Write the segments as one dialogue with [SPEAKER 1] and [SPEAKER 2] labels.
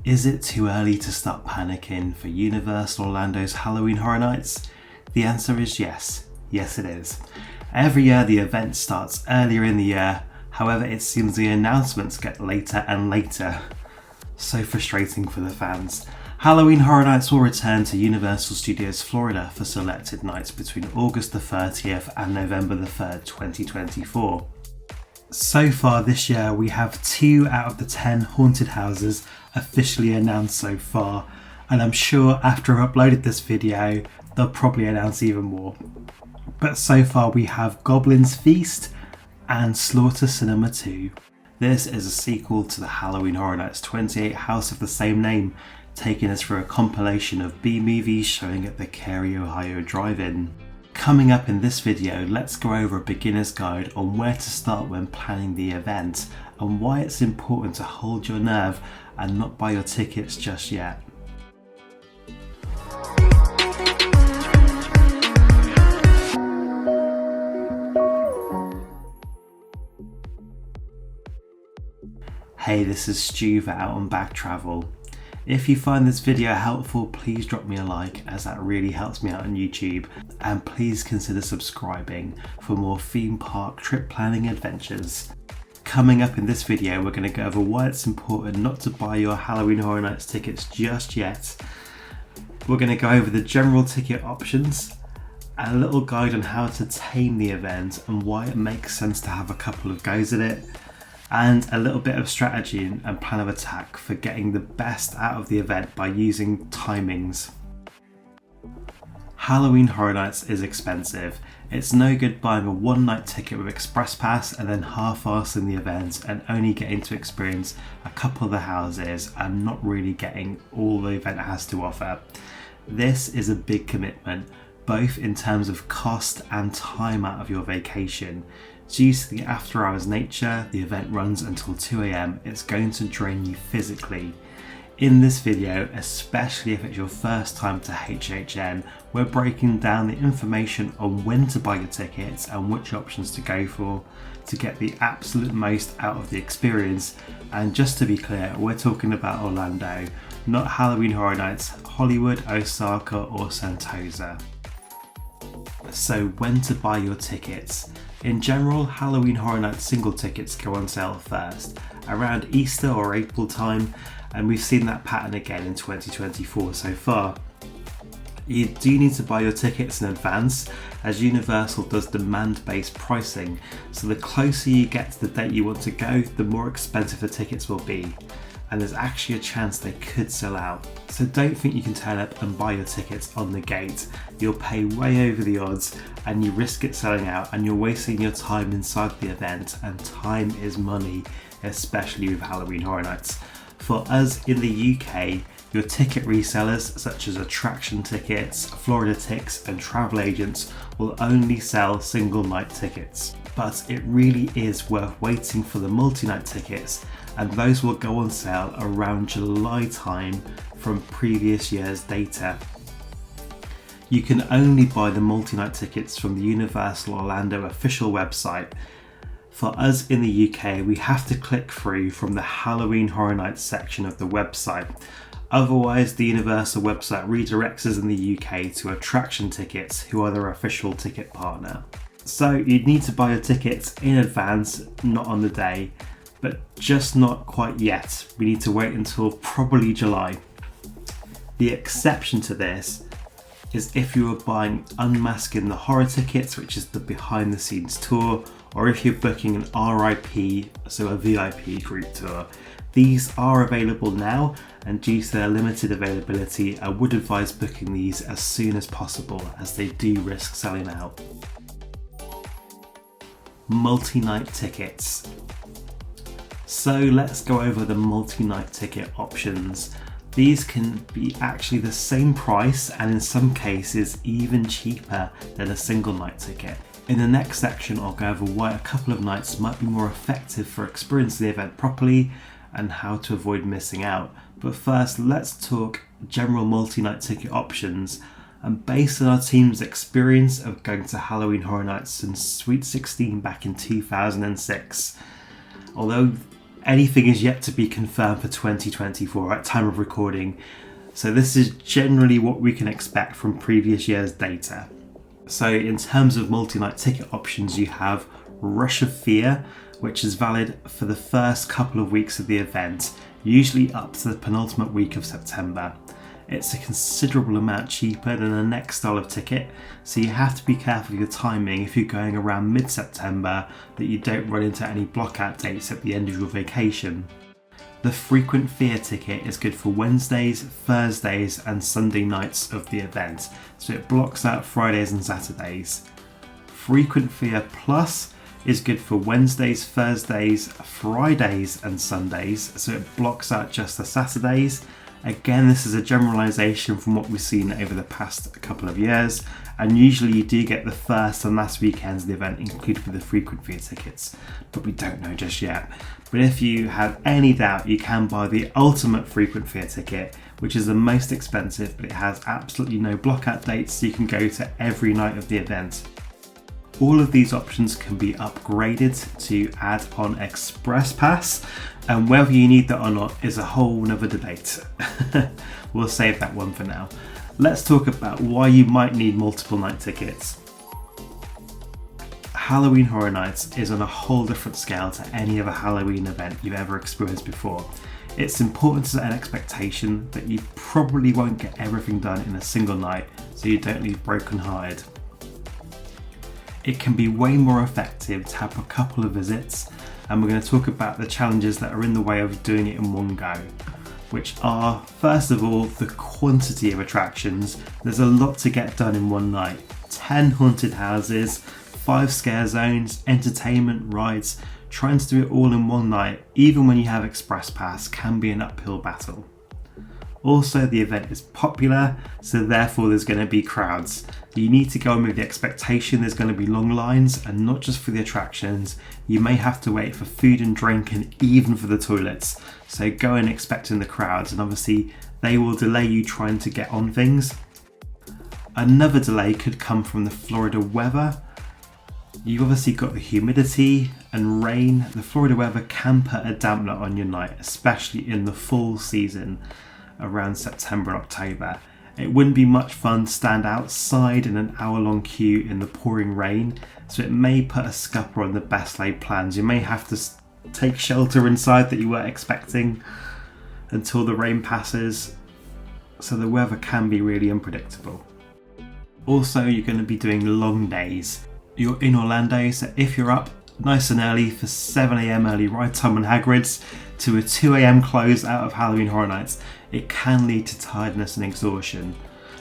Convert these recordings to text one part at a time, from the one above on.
[SPEAKER 1] Is it too early to start panicking for Universal Orlando's Halloween Horror Nights? The answer is yes. Yes, it is. Every year the event starts earlier in the year, however it seems the announcements get later and later. So frustrating for the fans. Halloween Horror Nights will return to Universal Studios Florida for selected nights between August the 30th and November the 3rd, 2024. So far this year we have 2 out of the 10 haunted houses officially announced so far, and I'm sure after I've uploaded this video they'll probably announce even more. But so far we have Goblin's Feast and Slaughter Sinema 2. This is a sequel to the Halloween Horror Nights 28 house of the same name, taking us through a compilation of B-movies showing at the Cary, Ohio drive-in. Coming up in this video, let's go over a beginner's guide on where to start when planning the event and why it's important to hold your nerve and not buy your tickets just yet. Hey, this is Stu for Out and Back Travel. If you find this video helpful, please drop me a like, as that really helps me out on YouTube, and please consider subscribing for more theme park trip planning adventures. Coming up in this video, we're going to go over why it's important not to buy your Halloween Horror Nights tickets just yet. We're going to go over the general ticket options, a little guide on how to tame the event and why it makes sense to have a couple of goes at it, and a little bit of strategy and plan of attack for getting the best out of the event by using timings. Halloween Horror Nights is expensive. It's no good buying a one-night ticket with Express Pass and then half-assing the event and only getting to experience a couple of the houses and not really getting all the event has to offer. This is a big commitment, both in terms of cost and time out of your vacation. Due to the after hours nature, the event runs until 2 AM, it's going to drain you physically. In this video, especially if it's your first time to HHN, we're breaking down the information on when to buy your tickets and which options to go for to get the absolute most out of the experience. And just to be clear, we're talking about Orlando, not Halloween Horror Nights, Hollywood, Osaka or Sentosa. So when to buy your tickets? In general, Halloween Horror Nights single tickets go on sale first, around Easter or April time, and we've seen that pattern again in 2024 so far. You do need to buy your tickets in advance, as Universal does demand-based pricing, so the closer you get to the date you want to go, the more expensive the tickets will be, and there's actually a chance they could sell out. So don't think you can turn up and buy your tickets on the gate. You'll pay way over the odds and you risk it selling out, and you're wasting your time inside the event, and time is money, especially with Halloween Horror Nights. For us in the UK, your ticket resellers such as attraction tickets, Florida Tix and travel agents will only sell single night tickets. But it really is worth waiting for the multi-night tickets, and those will go on sale around July time from previous year's data. You can only buy the multi-night tickets from the Universal Orlando official website. For us in the UK, we have to click through from the Halloween Horror Nights section of the website. Otherwise, the Universal website redirects us in the UK to Attraction Tickets, who are their official ticket partner. So you'd need to buy your tickets in advance, not on the day, but just not quite yet. We need to wait until probably July. The exception to this is if you are buying Unmasking the Horror tickets, which is the behind the scenes tour, or if you're booking an RIP, so a VIP group tour. These are available now, and due to their limited availability, I would advise booking these as soon as possible, as they do risk selling out. Multi-night tickets. So let's go over the multi-night ticket options. These can be actually the same price, and in some cases even cheaper than a single night ticket. In the next section, I'll go over why a couple of nights might be more effective for experiencing the event properly and how to avoid missing out. But first, let's talk general multi-night ticket options. And based on our team's experience of going to Halloween Horror Nights since Sweet 16 back in 2006, although Anything is yet to be confirmed for 2024 at time of recording, so this is generally what we can expect from previous year's data. So in terms of multi-night ticket options, you have Rush of Fear, which is valid for the first couple of weeks of the event, usually up to the penultimate week of September. It's a considerable amount cheaper than the next style of ticket, so you have to be careful of your timing if you're going around mid-September that you don't run into any blockout dates at the end of your vacation. The Frequent Fear ticket is good for Wednesdays, Thursdays and Sunday nights of the event, so it blocks out Fridays and Saturdays. Frequent Fear Plus is good for Wednesdays, Thursdays, Fridays and Sundays, so it blocks out just the Saturdays. Again, this is a generalisation from what we've seen over the past couple of years, and usually you do get the first and last weekends of the event included with the Frequent Fear tickets, but we don't know just yet. But if you have any doubt, you can buy the Ultimate Frequent Fear ticket, which is the most expensive, but it has absolutely no blockout dates, so you can go to every night of the event. All of these options can be upgraded to add on Express Pass, and whether you need that or not is a whole nother debate. We'll save that one for now. Let's talk about why you might need multiple night tickets. Halloween Horror Nights is on a whole different scale to any other Halloween event you've ever experienced before. It's important to set an expectation that you probably won't get everything done in a single night, so you don't leave broken-hearted. It can be way more effective to have a couple of visits, and we're going to talk about the challenges that are in the way of doing it in one go, which are, first of all, the quantity of attractions. There's a lot to get done in one night. 10 haunted houses, 5 scare zones, entertainment, rides. Trying to do it all in one night, even when you have Express Pass, can be an uphill battle. Also, the event is popular, so therefore there's going to be crowds. You need to go in with the expectation there's going to be long lines, and not just for the attractions. You may have to wait for food and drink and even for the toilets. So go in expecting the crowds, and obviously they will delay you trying to get on things. Another delay could come from the Florida weather. You've obviously got the humidity and rain. The Florida weather can put a dampener on your night, especially in the fall season around September and October. It wouldn't be much fun to stand outside in an hour-long queue in the pouring rain, so it may put a scupper on the best laid plans. You may have to take shelter inside that you weren't expecting until the rain passes, so the weather can be really unpredictable. Also, you're going to be doing long days. You're in Orlando, so if you're up nice and early for 7 AM early ride time on Hagrid's to a 2 AM close out of Halloween Horror Nights, it can lead to tiredness and exhaustion.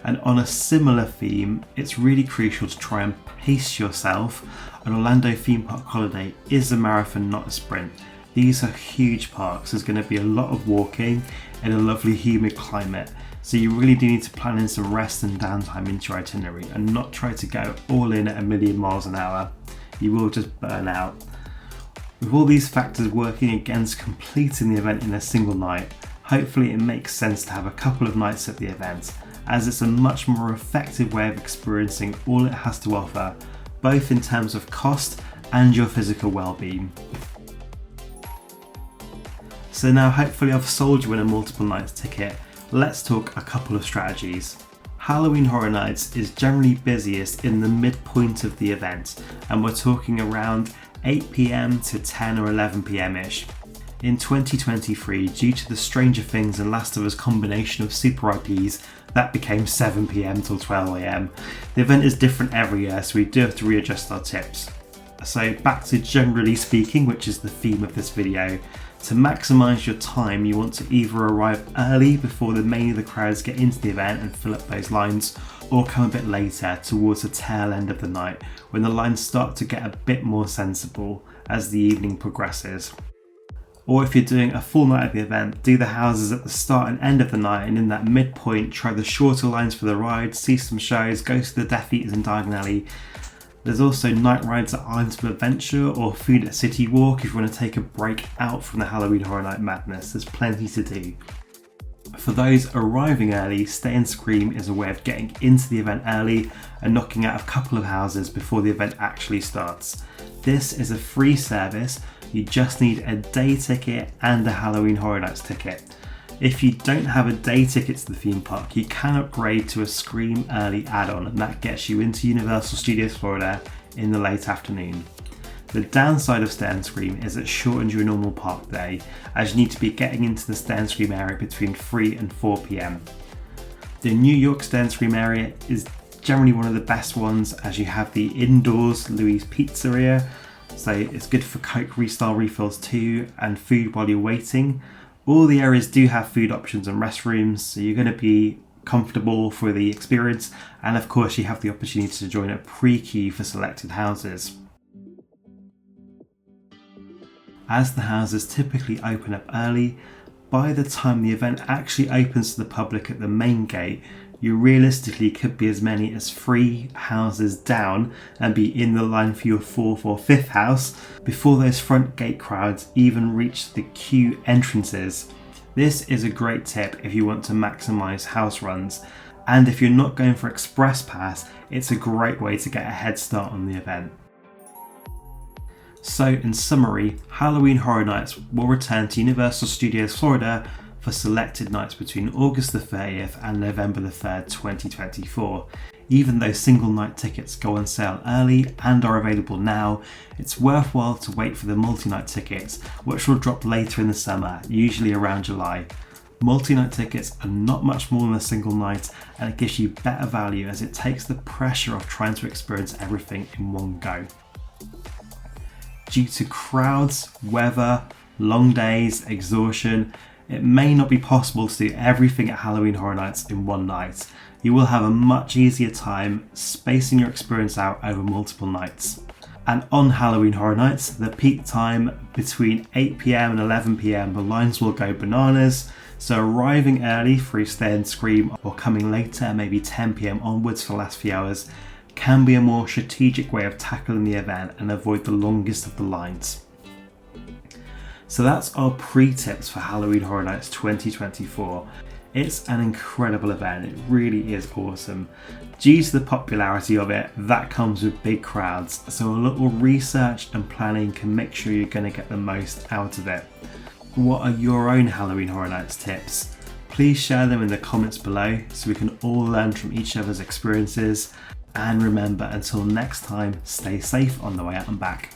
[SPEAKER 1] And on a similar theme, it's really crucial to try and pace yourself. An Orlando theme park holiday is a marathon, not a sprint. These are huge parks. There's going to be a lot of walking in a lovely humid climate, so you really do need to plan in some rest and downtime into your itinerary and not try to go all in at a million miles an hour. You will just burn out. With all these factors working against completing the event in a single night, hopefully it makes sense to have a couple of nights at the event, as it's a much more effective way of experiencing all it has to offer, both in terms of cost and your physical well-being. So now hopefully I've sold you in a multiple nights ticket. Let's talk a couple of strategies. Halloween Horror Nights is generally busiest in the midpoint of the event, and we're talking around 8 PM to 10 or 11 PM ish. In 2023, due to the Stranger Things and Last of Us combination of super IPs, that became 7 PM till 12 AM. The event is different every year, so we do have to readjust our tips. So back to generally speaking, which is the theme of this video. To maximise your time, you want to either arrive early before the main of the crowds get into the event and fill up those lines, or come a bit later towards the tail end of the night when the lines start to get a bit more sensible as the evening progresses. Or if you're doing a full night of the event, do the houses at the start and end of the night, and in that midpoint try the shorter lines for the rides, see some shows, go to the Death Eaters in Diagon Alley. There's also night rides at Islands of Adventure or food at City Walk if you want to take a break out from the Halloween Horror Night madness. There's plenty to do. For those arriving early, Stay and Scream is a way of getting into the event early and knocking out a couple of houses before the event actually starts. This is a free service, You just need a day ticket and a Halloween Horror Nights ticket. If you don't have a day ticket to the theme park, you can upgrade to a Scream Early add-on, and that gets you into Universal Studios Florida in the late afternoon. The downside of Stay and Scream is it shortens your normal park day, as you need to be getting into the Stay and Scream area between 3 and 4 PM. The New York Stay and Scream area is generally one of the best ones, as you have the indoors Louis Pizzeria, so it's good for Coke Restyle refills too, and food while you're waiting. All the areas do have food options and restrooms, so you're going to be comfortable for the experience, and of course you have the opportunity to join a pre-queue for selected houses. As the houses typically open up early, by the time the event actually opens to the public at the main gate, you realistically could be as many as 3 houses down and be in the line for your 4th or 5th house before those front gate crowds even reach the queue entrances. This is a great tip if you want to maximise house runs, and if you're not going for Express Pass, it's a great way to get a head start on the event. So in summary, Halloween Horror Nights will return to Universal Studios Florida for selected nights between August the 30th and November the 3rd, 2024. Even though single night tickets go on sale early and are available now, it's worthwhile to wait for the multi-night tickets, which will drop later in the summer, usually around July. Multi-night tickets are not much more than a single night, and it gives you better value as it takes the pressure off trying to experience everything in one go. Due to crowds, weather, long days, exhaustion, it may not be possible to do everything at Halloween Horror Nights in one night. You will have a much easier time spacing your experience out over multiple nights. And on Halloween Horror Nights, the peak time between 8 PM and 11 PM, the lines will go bananas. So arriving early for Stay and Scream, or coming later, maybe 10 PM onwards for the last few hours, can be a more strategic way of tackling the event and avoid the longest of the lines. So that's our pre-tips for Halloween Horror Nights 2024. It's an incredible event, it really is awesome. Due to the popularity of it, that comes with big crowds, so a little research and planning can make sure you're going to get the most out of it. What are your own Halloween Horror Nights tips? Please share them in the comments below so we can all learn from each other's experiences. And remember, until next time, stay safe on the way out and back.